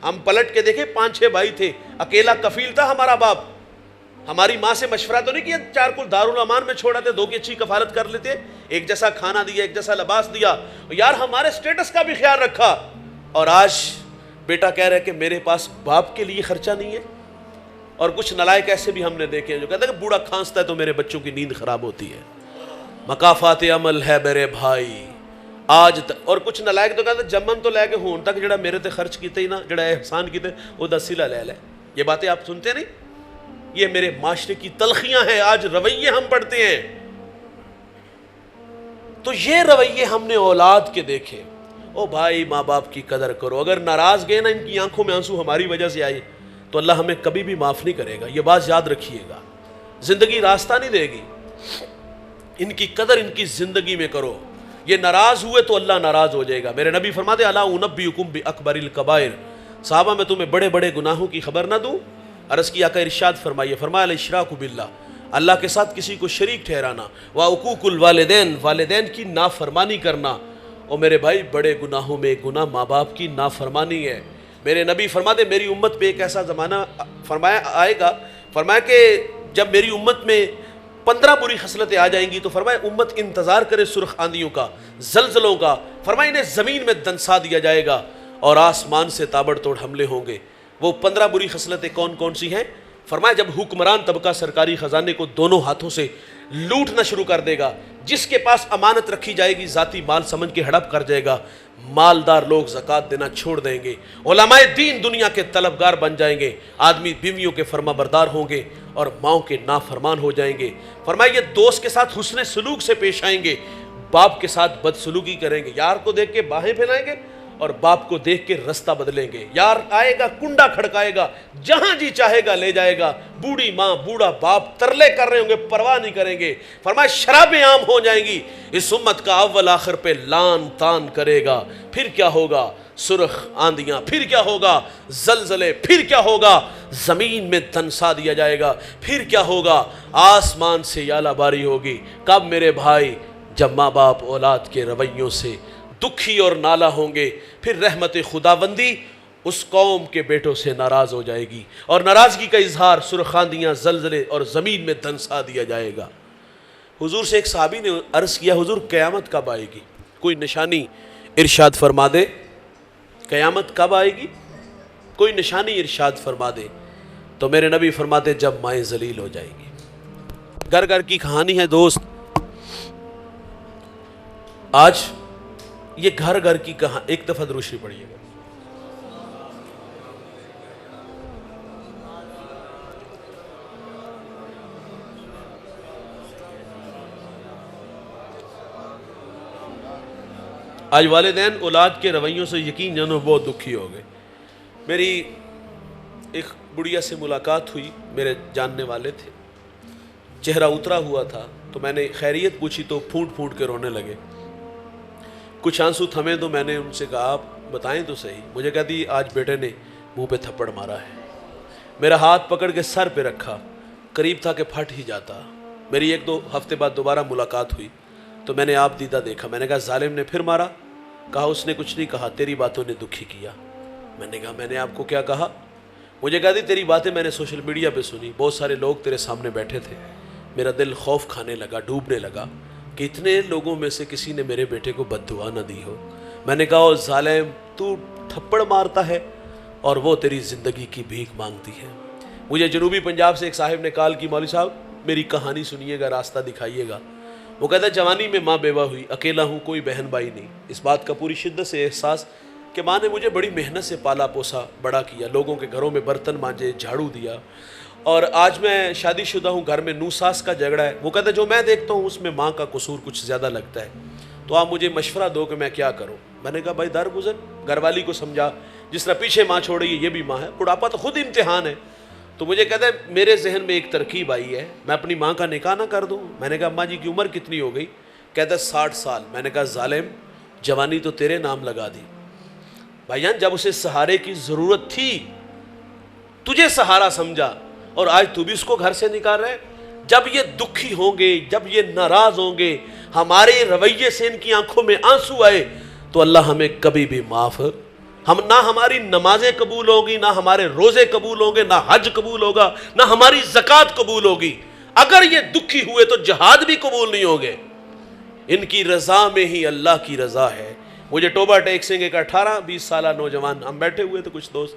ہم پلٹ کے دیکھیں، 5-6 بھائی تھے، اکیلا کفیل تھا ہمارا باپ۔ ہماری ماں سے مشورہ تو نہیں کیا 4 کو دارالامان میں چھوڑا تھے، 2 کی اچھی کفالت کر لیتے، ایک جیسا کھانا دیا، ایک جیسا لباس دیا، یار ہمارے سٹیٹس کا بھی خیال رکھا۔ اور آج بیٹا کہہ رہے کہ میرے پاس باپ کے لیے خرچہ نہیں ہے۔ اور کچھ نالائق ایسے بھی ہم نے دیکھے ہیں جو کہتے ہیں کہ بوڑھا کھانستا ہے تو میرے بچوں کی نیند خراب ہوتی ہے۔ مکافات عمل ہے میرے بھائی، آج تک. اور کچھ نالائق تو کہتے جمن تو لے کے ہون تک جڑا میرے تے خرچ کیتے ہی نا, جڑا احسان کیتے وہ دسیلا لے لے. یہ باتیں آپ سنتے نہیں؟ یہ میرے معاشرے کی تلخیاں ہیں, آج رویے ہم پڑھتے ہیں. تو یہ رویے ہم نے اولاد کے دیکھے. او بھائی ماں باپ کی قدر کرو. اگر ناراض گئے نا, ان کی آنکھوں میں آنسو ہماری وجہ سے آئے, تو اللہ ہمیں کبھی بھی معاف نہیں کرے گا. یہ بات یاد رکھیے گا, زندگی راستہ نہیں دے گی. ان کی قدر ان کی زندگی میں کرو. یہ ناراض ہوئے تو اللہ ناراض ہو جائے گا. میرے نبی فرماتے الا انبئکم باکبر الکبائر, صحابہ میں تمہیں بڑے بڑے گناہوں کی خبر نہ دوں؟ عرض کیا کہ ارشاد فرمائیے. فرمایا الاشراک باللہ, اللہ کے ساتھ کسی کو شریک ٹھہرانا, وعقوق الوالدین, والدین کی نافرمانی کرنا. اور میرے بھائی بڑے گناہوں میں ایک گناہ ماں باپ کی نافرمانی ہے. میرے نبی فرماتے میری امت پہ ایک ایسا زمانہ فرمایا آئے گا, فرمایا کہ جب میری امت میں 15 بری خصلتیں آ جائیں گی تو فرمایا امت انتظار کرے سرخ آندھیوں کا, زلزلوں کا. فرمایا انہیں زمین میں دنسا دیا جائے گا اور آسمان سے تابڑ توڑ حملے ہوں گے. وہ 15 بری خصلتیں کون کون سی ہیں؟ فرمایا جب حکمران طبقہ سرکاری خزانے کو دونوں ہاتھوں سے لوٹنا شروع کر دے گا, جس کے پاس امانت رکھی جائے گی ذاتی مال سمجھ کے ہڑپ کر جائے گا. مالدار لوگ زکوٰۃ دینا چھوڑ دیں گے. علماء دین دنیا کے طلبگار بن جائیں گے. آدمی بیویوں کے فرما بردار ہوں گے اور ماؤں کے نافرمان ہو جائیں گے. فرمایا یہ دوست کے ساتھ حسن سلوک سے پیش آئیں گے, باپ کے ساتھ بدسلوکی کریں گے. یار کو دیکھ کے باہیں پھیلائیں گے اور باپ کو دیکھ کے رستہ بدلیں گے. یار آئے گا کنڈا کھڑکائے گا, جہاں جی چاہے گا لے جائے گا. بوڑھی ماں بوڑھا باپ ترلے کر رہے ہوں گے, پرواہ نہیں کریں گے. فرمایا شرابیں عام ہو جائیں گی. اس امت کا اول آخر پہ لان تان کرے گا. پھر کیا ہوگا؟ سرخ آندیاں. پھر کیا ہوگا؟ زلزلے. پھر کیا ہوگا؟ زمین میں دنسا دیا جائے گا. پھر کیا ہوگا؟ آسمان سے یالہ باری ہوگی. کب میرے بھائی؟ جب ماں باپ اولاد کے رویوں سے دکھی اور نالا ہوں گے. پھر رحمت خداوندی اس قوم کے بیٹوں سے ناراض ہو جائے گی, اور ناراضگی کا اظہار سرخ آندیاں, زلزلے اور زمین میں دنسا دیا جائے گا. حضور سے ایک صحابی نے عرض کیا حضور قیامت کب آئے گی؟ کوئی نشانی ارشاد فرما دے. قیامت کب آئے گی؟ کوئی نشانی ارشاد فرما دے. تو میرے نبی فرماتے جب مائیں ذلیل ہو جائے گی. گھر گھر کی کہانی ہے دوست. آج یہ گھر گھر کی کہاں, ایک دفعہ درود شریف پڑھیے گا. آج والدین اولاد کے رویوں سے یقین جانو بہت دکھی ہو گئے. میری ایک بڑھیا سے ملاقات ہوئی, میرے جاننے والے تھے, چہرہ اترا ہوا تھا, تو میں نے خیریت پوچھی تو پھوٹ پھوٹ کے رونے لگے. کچھ آنسو تھمے تو میں نے ان سے کہا آپ بتائیں تو صحیح. مجھے کہتی آج بیٹے نے منہ پہ تھپڑ مارا ہے. میرا ہاتھ پکڑ کے سر پہ رکھا, قریب تھا کہ پھٹ ہی جاتا. میری 1-2 ہفتے بعد دوبارہ ملاقات ہوئی تو میں نے آپ دیدہ دیکھا. میں نے کہا ظالم نے پھر مارا؟ کہا اس نے کچھ نہیں کہا, تیری باتوں نے دکھی کیا. میں نے کہا میں نے آپ کو کیا کہا؟ مجھے کہا دی تیری باتیں میں نے سوشل میڈیا پہ سنی, بہت سارے لوگ تیرے سامنے بیٹھے تھے. میرا دل خوف کھانے لگا, ڈوبنے لگا کہ اتنے لوگوں میں سے کسی نے میرے بیٹے کو بد دعا نہ دی ہو. میں نے کہا ظالم تو تھپڑ مارتا ہے اور وہ تیری زندگی کی بھیک مانگتی ہے. مجھے جنوبی پنجاب سے ایک صاحب نے کال کی, مولوی صاحب میری کہانی سنیے گا, راستہ دکھائیے گا. وہ کہتا ہے جوانی میں ماں بیوہ ہوئی, اکیلا ہوں, کوئی بہن بھائی نہیں. اس بات کا پوری شدت سے احساس کہ ماں نے مجھے بڑی محنت سے پالا پوسا, بڑا کیا, لوگوں کے گھروں میں برتن مانجے, جھاڑو دیا, اور آج میں شادی شدہ ہوں, گھر میں نوس ساس کا جھگڑا ہے. وہ کہتا ہے جو میں دیکھتا ہوں اس میں ماں کا قصور کچھ زیادہ لگتا ہے, تو آپ مجھے مشورہ دو کہ میں کیا کروں. میں نے کہا بھائی در گزر, گھر والی کو سمجھا, جس طرح پیچھے ماں چھوڑی ہے یہ بھی ماں ہے, بڑھاپا تو خود امتحان ہے. تو مجھے کہتا ہے میرے ذہن میں ایک ترکیب آئی ہے, میں اپنی ماں کا نکاح نہ کر دوں. میں نے کہا اماں جی کی عمر کتنی ہو گئی؟ کہتا ہے 60 سال. میں نے کہا ظالم جوانی تو تیرے نام لگا دی. بھائی جان جب اسے سہارے کی ضرورت تھی تجھے سہارا سمجھا, اور آج تو بھی اس کو گھر سے نکال رہے. جب یہ دکھی ہوں گے, جب یہ ناراض ہوں گے, ہمارے رویے سے ان کی آنکھوں میں آنسو آئے, تو اللہ ہمیں کبھی بھی معاف, نہ ہماری نمازیں قبول ہوگی, نہ ہمارے روزے قبول ہوں گے, نہ حج قبول ہوگا, نہ ہماری زکوٰۃ قبول ہوگی. اگر یہ دکھی ہوئے تو جہاد بھی قبول نہیں ہوگے. ان کی رضا میں ہی اللہ کی رضا ہے. مجھے ٹوبہ ٹیک سنگھ ایک 18-20 سالہ نوجوان, ہم بیٹھے ہوئے تھے کچھ دوست,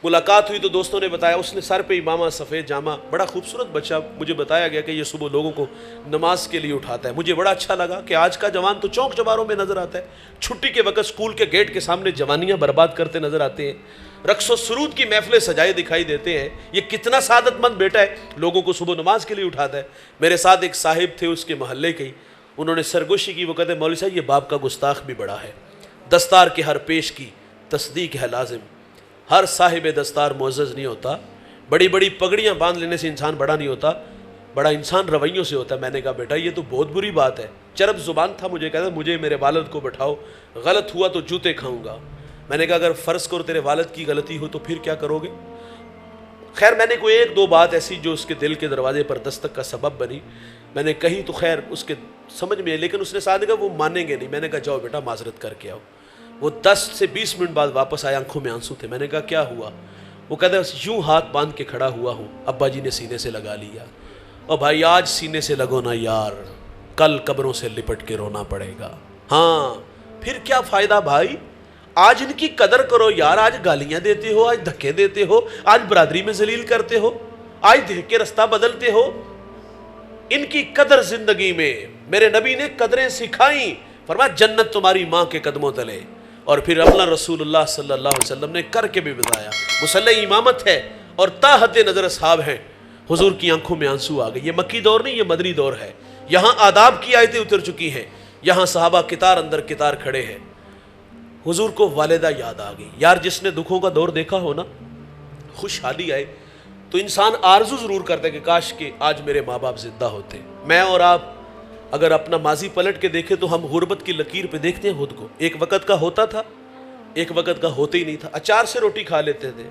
ملاقات ہوئی تو دوستوں نے بتایا اس نے سر پہ امامہ سفید جامہ، بڑا خوبصورت بچہ، مجھے بتایا گیا کہ یہ صبح لوگوں کو نماز کے لیے اٹھاتا ہے۔ مجھے بڑا اچھا لگا کہ آج کا جوان تو چوک چوباروں میں نظر آتا ہے، چھٹی کے وقت اسکول کے گیٹ کے سامنے جوانیاں برباد کرتے نظر آتے ہیں، رقص و سرود کی محفلیں سجائے دکھائی دیتے ہیں۔ یہ کتنا سعادت مند بیٹا ہے، لوگوں کو صبح نماز کے لیے اٹھاتا ہے۔ میرے ساتھ ایک صاحب تھے اس کے محلے کے، انہوں نے سرگوشی کی، وہ کہتے ہیں مولوی صاحب یہ باپ کا گستاخ بھی بڑا ہے، دستار کے ہر پیش کی تصدیق ہے لازم، ہر صاحب دستار معزز نہیں ہوتا، بڑی بڑی پگڑیاں باندھ لینے سے انسان بڑا نہیں ہوتا، بڑا انسان رویوں سے ہوتا ہے۔ میں نے کہا بیٹا یہ تو بہت بری بات ہے، چرب زبان تھا، مجھے کہتا مجھے میرے والد کو بٹھاؤ، غلط ہوا تو جوتے کھاؤں گا۔ میں نے کہا اگر فرض کرو تیرے والد کی غلطی ہو تو پھر کیا کرو گے؟ خیر میں نے کوئی ایک دو بات ایسی جو اس کے دل کے دروازے پر دستک کا سبب بنی میں نے کہی تو خیر اس کے سمجھ میں، لیکن اس نے ساتھ کہا وہ مانیں گے نہیں۔ میں نے کہا جاؤ بیٹا معذرت کر کے آؤ۔ وہ 10 سے 20 منٹ بعد واپس آیا، آنکھوں میں آنسو تھے۔ میں نے کہا کیا ہوا؟ وہ کہتا ہے یوں ہاتھ باندھ کے کھڑا ہوا ہوں، ابا جی نے سینے سے لگا لیا، اور بھائی آج سینے سے لگو نا یار، کل قبروں سے لپٹ کے رونا پڑے گا۔ ہاں پھر کیا فائدہ بھائی، آج ان کی قدر کرو یار، آج گالیاں دیتے ہو، آج دھکے دیتے ہو، آج برادری میں ذلیل کرتے ہو، آج دیکھ کے رستہ بدلتے ہو، ان کی قدر زندگی میں میرے نبی نے قدریں سکھائیں، فرمایا جنت تمہاری ماں کے قدموں تلے، اور پھر اپنا رسول اللہ صلی اللہ علیہ وسلم نے کر کے بھی بتایا۔ مصلی امامت ہے اور تا حد نظر اصحاب ہیں، حضور کی آنکھوں میں آنسو آ گئے۔ یہ مکی دور نہیں، یہ مدنی دور ہے، یہاں آداب کی آیتیں اتر چکی ہیں، یہاں صحابہ کتار اندر کتار کھڑے ہیں۔ حضور کو والدہ یاد آ گئی۔ یار جس نے دکھوں کا دور دیکھا ہو نا، خوشحالی آئے تو انسان آرزو ضرور کرتا ہے کہ کاش کہ آج میرے ماں باپ زندہ ہوتے۔ میں اور آپ اگر اپنا ماضی پلٹ کے دیکھیں تو ہم غربت کی لکیر پہ دیکھتے ہیں خود کو، ایک وقت کا ہوتا تھا، ایک وقت کا ہوتے ہی نہیں تھا۔ اچار سے روٹی کھا لیتے تھے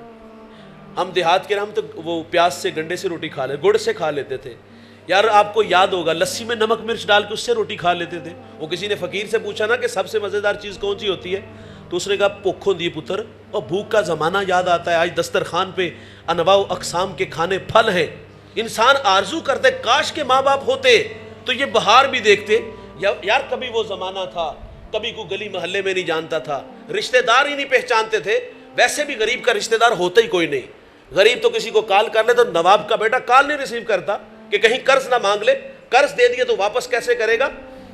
ہم، دیہات کے ہم تو وہ پیاز سے گنڈے سے روٹی کھا لیتے، گڑ سے کھا لیتے تھے۔ یار آپ کو یاد ہوگا لسی میں نمک مرچ ڈال کے اس سے روٹی کھا لیتے تھے۔ وہ کسی نے فقیر سے پوچھا نا کہ سب سے مزیدار چیز کون سی ہوتی ہے، تو اس نے کہا بھوکھوں دی پتر، اور بھوک کا زمانہ یاد آتا ہے۔ آج دسترخوان پہ انواع و اقسام کے کھانے پھل ہیں، انسان آرزو کرتے کاش کے ماں باپ ہوتے تو یہ بہار بھی دیکھتے۔ یار کبھی وہ زمانہ تھا، کبھی کوئی گلی محلے میں نہیں جانتا تھا، رشتہ دار ہی نہیں پہچانتے تھے۔ ویسے بھی غریب کا رشتہ دار ہوتا ہی کوئی نہیں، غریب تو کسی کو کال کر لے تو نواب کا بیٹا کال نہیں ریسیو کرتا کہ کہیں قرض نہ مانگ لے، قرض دے دیا تو واپس کیسے کرے گا؟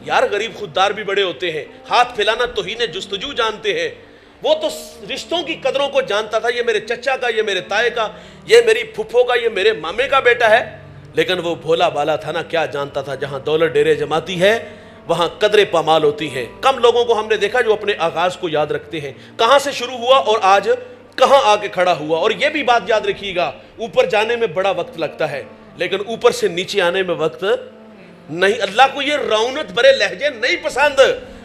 یار غریب خوددار بھی بڑے ہوتے ہیں، ہاتھ پھیلانا توہین جستجو جانتے ہیں۔ وہ تو رشتوں کی قدروں کو جانتا تھا، یہ میرے چچا کا، یہ میرے تائے کا، یہ میری پھپھو کا، یہ میرے مامے کا بیٹا ہے۔ لیکن وہ بھولا بالا تھا نا، کیا جانتا تھا جہاں دولت ڈیرے جماتی ہے وہاں قدریں پامال ہوتی ہیں۔ کم لوگوں کو ہم نے دیکھا جو اپنے آغاز کو یاد رکھتے ہیں، کہاں سے شروع ہوا اور آج کہاں آ کے کھڑا ہوا۔ اور یہ بھی بات یاد رکھیے گا، اوپر جانے میں بڑا وقت لگتا ہے لیکن اوپر سے نیچے آنے میں وقت نہیں۔ اللہ کو یہ رونت بھرے لہجے نہیں پسند،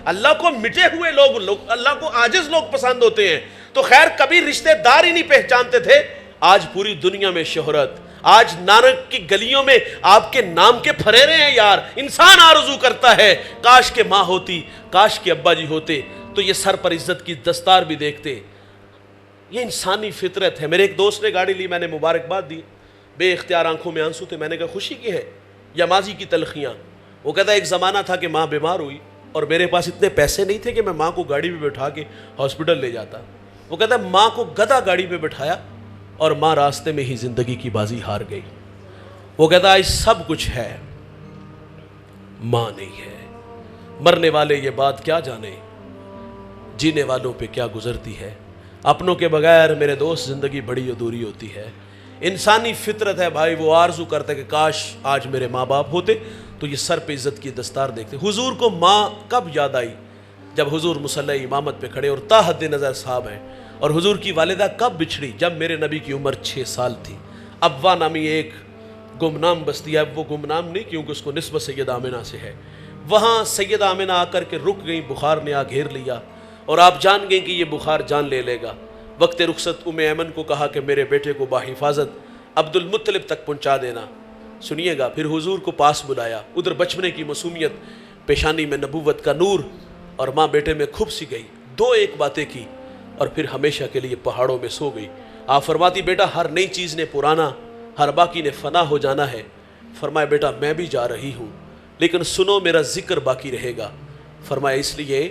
اللہ کو مٹے ہوئے لوگ، اللہ کو عاجز لوگ پسند ہوتے ہیں۔ تو خیر کبھی رشتہ دار ہی نہیں پہچانتے تھے، آج پوری دنیا میں شہرت، آج نارک کی گلیوں میں آپ کے نام کے پھریرے ہیں۔ یار انسان آرزو کرتا ہے کاش کے ماں ہوتی، کاش کے ابا جی ہوتے تو یہ سر پر عزت کی دستار بھی دیکھتے۔ یہ انسانی فطرت ہے۔ میرے ایک دوست نے گاڑی لی، میں نے مبارکباد دی، بے اختیار آنکھوں میں آنسو تھے۔ میں نے کہا خوشی کی ہے یا ماضی کی تلخیاں؟ وہ کہتا ہے ایک زمانہ تھا کہ ماں بیمار ہوئی اور میرے پاس اتنے پیسے نہیں تھے کہ میں ماں کو گاڑی پہ بٹھا کے ہاسپٹل لے جاتا۔ وہ کہتا ہے ماں کو گدھا گاڑی پہ بٹھایا اور ماں راستے میں ہی زندگی کی بازی ہار گئی۔ وہ کہتا ہے سب کچھ ہے، ماں نہیں ہے۔ مرنے والے یہ بات کیا جانے، جینے والوں پہ کیا گزرتی ہے۔ اپنوں کے بغیر میرے دوست زندگی بڑی ادھوری ہوتی ہے۔ انسانی فطرت ہے بھائی، وہ آرزو کرتا ہے کہ کاش آج میرے ماں باپ ہوتے تو یہ سر پہ عزت کی دستار دیکھتے۔ حضور کو ماں کب یاد آئی؟ جب حضور مصلی امامت پہ کھڑے اور تا حد نظر صاحب ہیں۔ اور حضور کی والدہ کب بچھڑی؟ جب میرے نبی کی عمر 6 سال تھی۔ ابوا نامی ایک گمنام بستی ہے، وہ گمنام نہیں کیونکہ اس کو نسبت سیدہ آمنہ سے ہے، وہاں سیدہ آمنہ آ کر کے رک گئی، بخار نے آ گھیر لیا اور آپ جان گئیں کہ یہ بخار جان لے لے گا۔ وقت رخصت ایمن کو کہا کہ میرے بیٹے کو باحفاظت عبد المطلب تک پہنچا دینا۔ سنیے گا، پھر حضور کو پاس بلایا، ادھر بچپنے کی معصومیت، پیشانی میں نبوت کا نور، اور ماں بیٹے میں کھپ سی گئی، 2 باتیں کی اور پھر ہمیشہ کے لیے پہاڑوں میں سو گئی۔ آپ فرماتی بیٹا ہر نئی چیز نے پرانا، ہر باقی نے فنا ہو جانا ہے۔ فرمایا بیٹا میں بھی جا رہی ہوں لیکن سنو میرا ذکر باقی رہے گا۔ فرمایا اس لیے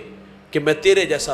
کہ میں تیرے جیسا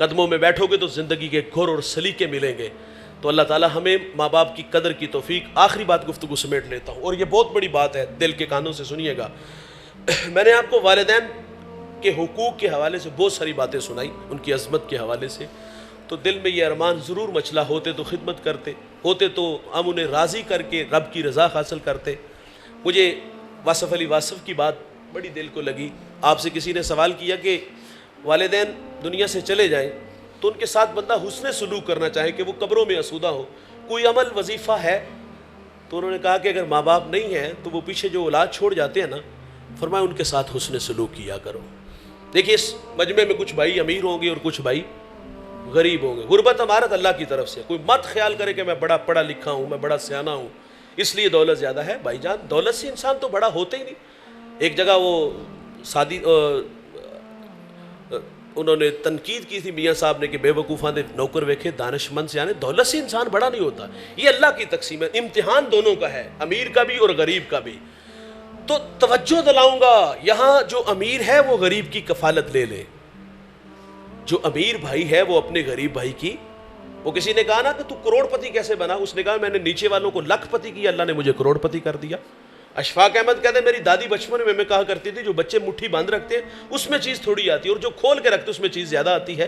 قدموں میں بیٹھو گے تو زندگی کے گھر اور سلیقے ملیں گے۔ تو اللہ تعالی ہمیں ماں باپ کی قدر کی توفیق۔ آخری بات گفتگو سمیٹ لیتا ہوں، اور یہ بہت بڑی بات ہے، دل کے کانوں سے سنیے گا۔ میں نے آپ کو والدین کے حقوق کے حوالے سے بہت ساری باتیں سنائی، ان کی عظمت کے حوالے سے، تو دل میں یہ ارمان ضرور مچلا، ہوتے تو خدمت کرتے، ہوتے تو ہم انہیں راضی کر کے رب کی رضا حاصل کرتے۔ مجھے واصف علی واصف کی بات بڑی دل کو لگی۔ آپ سے کسی نے سوال کیا کہ والدین دنیا سے چلے جائیں تو ان کے ساتھ بندہ حسن سلوک کرنا چاہے کہ وہ قبروں میں اسودہ ہو، کوئی عمل وظیفہ ہے؟ تو انہوں نے کہا کہ اگر ماں باپ نہیں ہیں تو وہ پیچھے جو اولاد چھوڑ جاتے ہیں نا، فرمایا ان کے ساتھ حسن سلوک کیا کرو۔ دیکھیے اس مجمع میں کچھ بھائی امیر ہوں گے اور کچھ بھائی غریب ہوں گے۔ غربت امارت اللہ کی طرف سے، کوئی مت خیال کرے کہ میں بڑا پڑھا لکھا ہوں، میں بڑا سیانہ ہوں اس لیے دولت زیادہ ہے۔ بھائی جان، دولت سے انسان تو بڑا ہوتا ہی نہیں۔ ایک جگہ وہ انہوں نے تنقید کی تھی میاں صاحب نے کہ بے وقوفاں دے نوکر ویکھے دانش مند سے، یعنی دولت سے انسان بڑا نہیں ہوتا، یہ اللہ کی تقسیم ہے، امتحان دونوں کا ہے، امیر کا بھی اور غریب کا بھی۔ تو توجہ دلاؤں گا، یہاں جو امیر ہے وہ غریب کی کفالت لے لے، جو امیر بھائی ہے وہ اپنے غریب بھائی کی۔ وہ کسی نے کہا نا کہ تو کروڑ پتی کیسے بنا، اس نے کہا میں نے نیچے والوں کو لکھ پتی کیا، اللہ نے مجھے کروڑ پتی کر دیا۔ اشفاق احمد کہتے ہیں میری دادی بچپن میں کہا کرتی تھی جو بچے مٹھی باندھ رکھتے ہیں اس میں چیز تھوڑی آتی ہے اور جو کھول کے رکھتے اس میں چیز زیادہ آتی ہے۔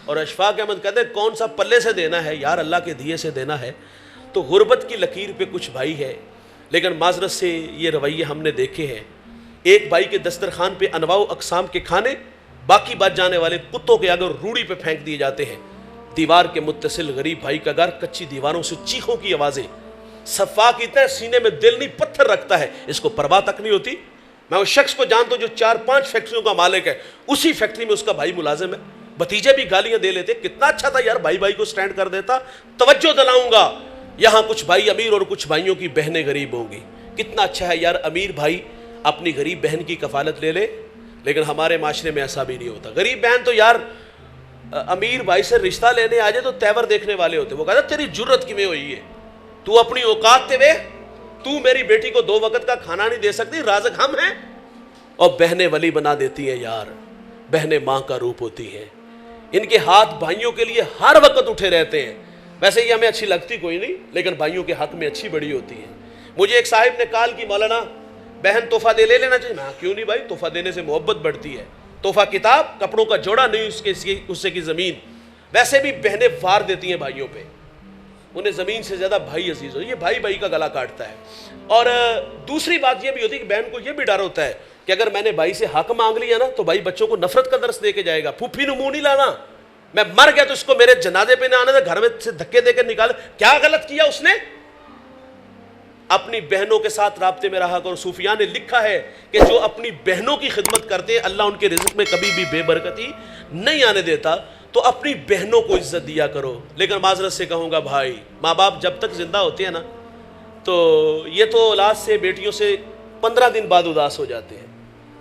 اور اشفاق احمد کہتے ہیں کون سا پلے سے دینا ہے یار، اللہ کے دیے سے دینا ہے۔ تو غربت کی لکیر پہ کچھ بھائی ہے، لیکن معذرت سے یہ رویے ہم نے دیکھے ہیں۔ ایک بھائی کے دسترخوان پہ انواع و اقسام کے کھانے، باقی بچ جانے والے کتوں کے اگر روڑی پہ پھینک دیے جاتے ہیں۔ دیوار کے متصل غریب بھائی کا گھر، کچی دیواروں سے چیخوں کی آوازیں، صفاق اتنا ہے سینے میں دل نہیں پتھر رکھتا ہے، اس کو پرواہ تک نہیں ہوتی۔ میں اس شخص کو جانتا ہوں جو 4-5 فیکٹریوں کا مالک ہے، اسی فیکٹری میں اس کا بھائی ملازم ہے، بھتیجے بھی گالیاں دے لیتے، کتنا اچھا تھا یار بھائی بھائی کو سٹینڈ کر دیتا۔ توجہ دلاؤں گا، یہاں کچھ بھائی امیر اور کچھ بھائیوں کی بہنیں غریب ہوں گی۔ کتنا اچھا ہے یار امیر بھائی اپنی غریب بہن کی کفالت لے لے، لیکن ہمارے معاشرے میں ایسا بھی نہیں ہوتا۔ غریب بہن تو یار امیر بھائی سے رشتہ لینے آ جائے تو تیور دیکھنے والے ہوتے، وہ کہتا تیری جرت کیویں ہوئی ہے، تو اپنی اوقات تے وے، تو میری بیٹی کو 2 وقت کا کھانا نہیں دے سکتی، رازق ہم ہیں۔ اور بہنیں ولی بنا دیتی ہیں یار، بہنیں ماں کا روپ ہوتی ہیں، ان کے ہاتھ بھائیوں کے لیے ہر وقت اٹھے رہتے ہیں۔ ویسے یہ ہمیں اچھی لگتی کوئی نہیں، لیکن بھائیوں کے حق میں اچھی بڑی ہوتی ہے۔ مجھے ایک صاحب نے کال کی مولانا بہن تحفہ دے لے لینا چاہیے، میں کیوں نہیں بھائی، تحفہ دینے سے محبت بڑھتی ہے۔ تحفہ کتاب، کپڑوں کا جوڑا نہیں، اس سے کی زمین۔ ویسے بھی بہنیں وار دیتی ہیں بھائیوں پہ، انہیں زمین سے زیادہ بھائی عزیز ہو، یہ بھائی بھائی کا گلا کاٹتا ہے۔ اور دوسری بات یہ بھی ہوتی ہے کہ بہن کو یہ بھی ڈر ہوتا ہے کہ اگر میں نے بھائی سے حق مانگ لیا نا تو بھائی بچوں کو نفرت کا درس دے کے جائے گا، پھوپھی نو منہ نہیں لانا، میں مر گیا تو اس کو میرے جنازے پہ نہ آنے دے، گھر میں سے دھکے دے کے نکال۔ کیا غلط کیا اس نے؟ اپنی بہنوں کے ساتھ رابطے میں رہا کرو۔ صوفیاء نے لکھا ہے کہ جو اپنی بہنوں کی خدمت کرتے ہیں اللہ ان کے رزق میں کبھی بھی بے برکتی نہیں آنے دیتا، تو اپنی بہنوں کو عزت دیا کرو۔ لیکن معذرت سے کہوں گا بھائی، ماں باپ جب تک زندہ ہوتے ہیں نا تو یہ تو اولاد سے بیٹیوں سے 15 دن بعد اداس ہو جاتے ہیں۔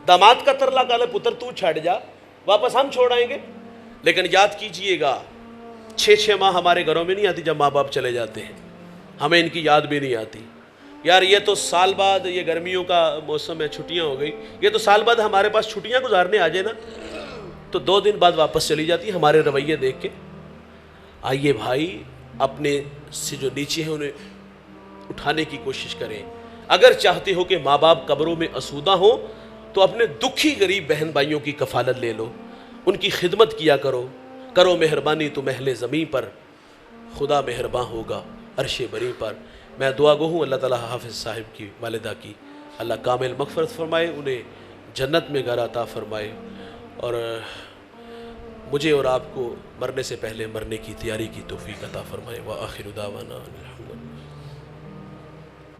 داماد کا ترلا کالے پتر تو چھڑ جا، واپس ہم چھوڑ آئیں گے۔ لیکن یاد کیجئے گا 6 ماہ ہمارے گھروں میں نہیں آتی جب ماں باپ چلے جاتے ہیں، ہمیں ان کی یاد بھی نہیں آتی۔ یار یہ تو سال بعد، یہ گرمیوں کا موسم ہے، چھٹیاں ہو گئی، یہ تو سال بعد ہمارے پاس چھٹیاں گزارنے آ جائے نا تو 2 دن بعد واپس چلی جاتی ہمارے رویے دیکھ کے۔ آئیے بھائی اپنے سے جو نیچے ہیں انہیں اٹھانے کی کوشش کریں۔ اگر چاہتے ہو کہ ماں باپ قبروں میں اسودہ ہوں تو اپنے دکھی غریب بہن بھائیوں کی کفالت لے لو، ان کی خدمت کیا کرو۔ کرو مہربانی تم اہل زمین پر، خدا مہرباں ہوگا عرش بری پر۔ میں دعا گو ہوں اللہ تعالیٰ حافظ صاحب کی والدہ کی اللہ کامل مغفرت فرمائے، انہیں جنت میں گھر عطا فرمائے، اور مجھے اور آپ کو مرنے سے پہلے مرنے کی تیاری کی توفیق عطا فرمائے۔ وآخر دعوانا الحمدللہ۔